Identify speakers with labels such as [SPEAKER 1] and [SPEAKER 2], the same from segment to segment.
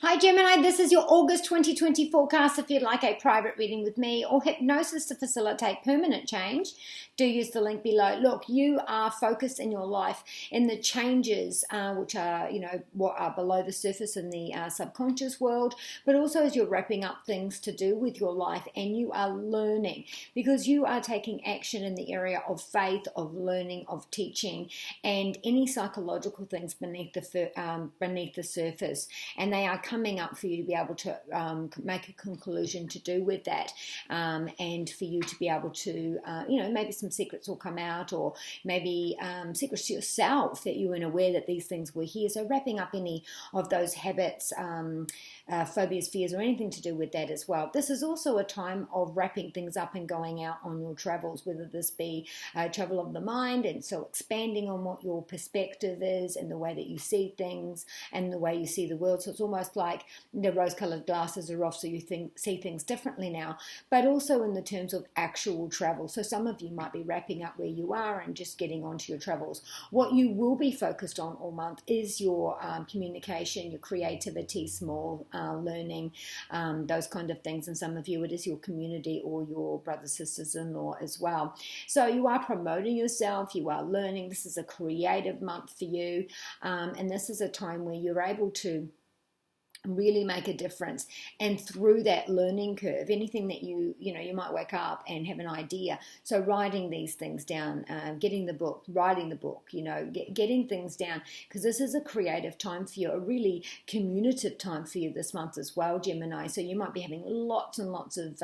[SPEAKER 1] Hi Gemini, this is your August 2020 forecast. If you'd like a private reading with me or hypnosis to facilitate permanent change, do use the link below. Look, you are focused in your life in the changes which are, what are below the surface in the subconscious world, but also as you're wrapping up things to do with your life, and you are learning because you are taking action in the area of faith, of learning, of teaching, and any psychological things beneath the surface, and they are coming up for you to be able to make a conclusion to do with that, and for you to be able to, maybe some secrets will come out, or maybe secrets to yourself that you weren't aware that these things were here. So wrapping up any of those habits, phobias, fears, or anything to do with that as well. This is also a time of wrapping things up and going out on your travels, whether this be travel of the mind, and so expanding on what your perspective is and the way that you see things and the way you see the world. So it's almost like the rose-colored glasses are off, so you see things differently now, but also in the terms of actual travel. So some of you might be wrapping up where you are and just getting onto your travels. What you will be focused on all month is your communication, your creativity, small learning, those kind of things. And some of you, it is your community or your brothers, sisters-in-law as well. So you are promoting yourself, you are learning. This is a creative month for you, and this is a time where you're able to really make a difference. And through that learning curve, anything that you might wake up and have an idea, so writing these things down, getting the book, writing the book, getting things down, because this is a creative time for you, a really communicative time for you this month as well, Gemini. So you might be having lots and lots of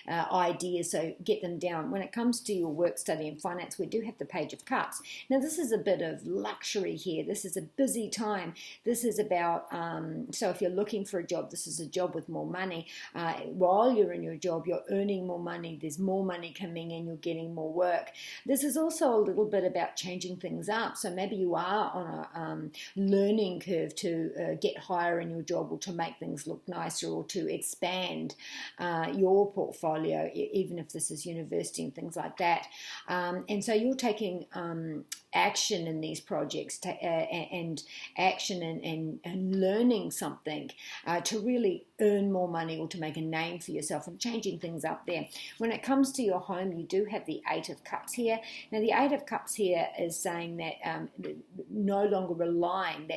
[SPEAKER 1] ideas, so get them down. When it comes to your work, study, and finance, we do have the Page of Cups. Now this is a bit of luxury here. This is a busy time. This is about, so if you're looking for a job, this is a job with more money. While you're in your job, you're earning more money, there's more money coming in, you're getting more work. This is also a little bit about changing things up. So maybe you are on a learning curve to get higher in your job, or to make things look nicer, or to expand your portfolio, even if this is university and things like that. And so you're taking action in these projects, and action and learning something to really earn more money, or to make a name for yourself, and changing things up there. When it comes to your home, you do have the Eight of Cups here. Now the Eight of Cups here is saying that no longer relying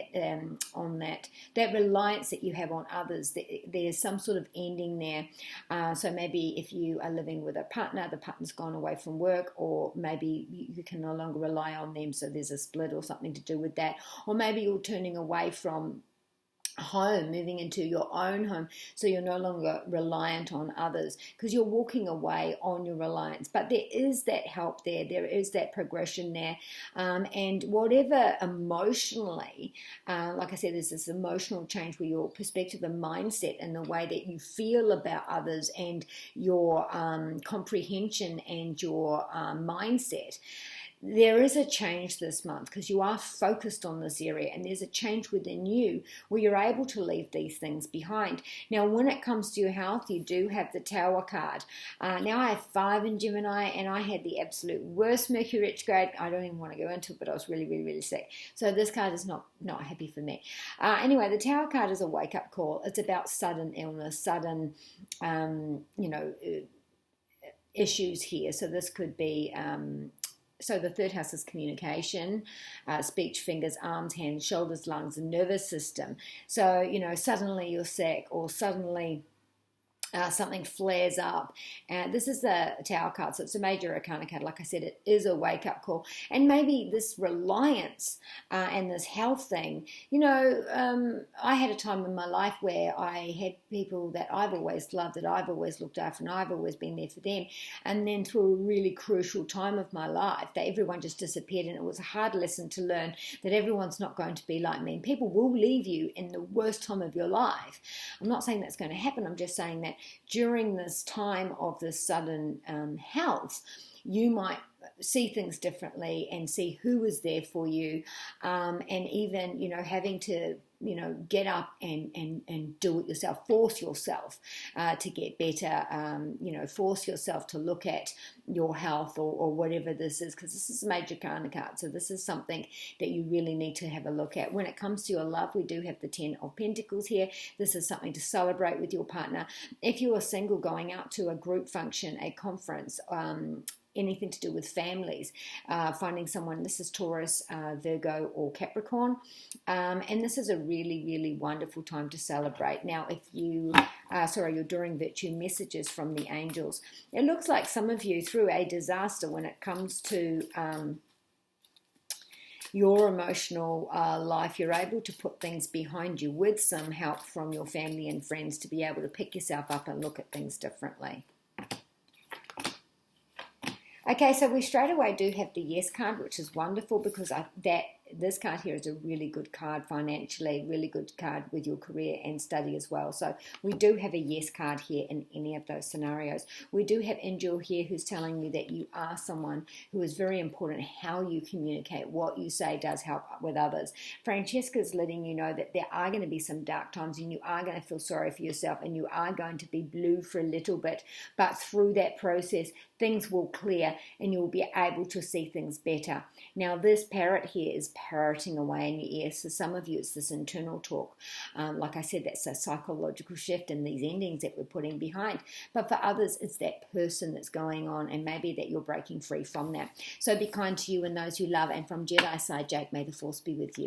[SPEAKER 1] on that reliance that you have on others. There's some sort of ending there. So maybe if you are living with a partner, the partner's gone away from work, or maybe you can no longer rely on them, so there's a split or something to do with that. Or maybe you're turning away from home, moving into your own home, so you're no longer reliant on others, because you're walking away on your reliance. But there is that help there is that progression there, and whatever emotionally, like I said, there's this emotional change where your perspective and mindset and the way that you feel about others, and your comprehension and your mindset. There is a change this month, because you are focused on this area, and there's a change within you where you're able to leave these things behind. Now, when it comes to your health, you do have the Tower card. Now I have 5 in Gemini, and I had the absolute worst Mercury retrograde. I don't even want to go into it, but I was really, really, really sick. So this card is not happy for me. Anyway, the Tower card is a wake-up call. It's about sudden illness, sudden, issues here. So this could be... So the third house is communication, speech, fingers, arms, hands, shoulders, lungs, and nervous system. So, suddenly you're sick, or suddenly something flares up. This is the Tower card, so it's a major arcana card. Like I said, it is a wake-up call. And maybe this reliance and this health thing, I had a time in my life where I had people that I've always loved, that I've always looked after, and I've always been there for them. And then through a really crucial time of my life, that everyone just disappeared, and it was a hard lesson to learn that everyone's not going to be like me. And people will leave you in the worst time of your life. I'm not saying that's going to happen. I'm just saying that during this time of this sudden health, you might see things differently and see who is there for you, and even, you know, having to, you know, get up and do it yourself, force yourself to get better, you know, force yourself to look at your health, or whatever this is, because this is a major karma card. So this is something that you really need to have a look at. When it comes to your love, we do have the 10 of Pentacles here. This is something to celebrate with your partner. If you are single, going out to a group function, a conference, anything to do with families, finding someone. This is Taurus, Virgo, or Capricorn, and this is a really, really wonderful time to celebrate. Now, if you you're doing virtue messages from the angels, it looks like some of you, through a disaster when it comes to your emotional life, you're able to put things behind you with some help from your family and friends to be able to pick yourself up and look at things differently. Okay, so we straight away do have the Yes card, which is wonderful, because this card here is a really good card financially, really good card with your career and study as well. So we do have a Yes card here in any of those scenarios. We do have Angel here who's telling me that you are someone who is very important. How you communicate, what you say does help with others. Francesca's letting you know that there are going to be some dark times and you are going to feel sorry for yourself and you are going to be blue for a little bit, but through that process, things will clear and you'll be able to see things better. Now, this parrot here is parroting away in your ear. So some of you, it's this internal talk. Like I said, that's a psychological shift in these endings that we're putting behind. But for others, it's that person that's going on, and maybe that you're breaking free from that. So be kind to you and those you love. And from Jedi side, Jake, may the force be with you.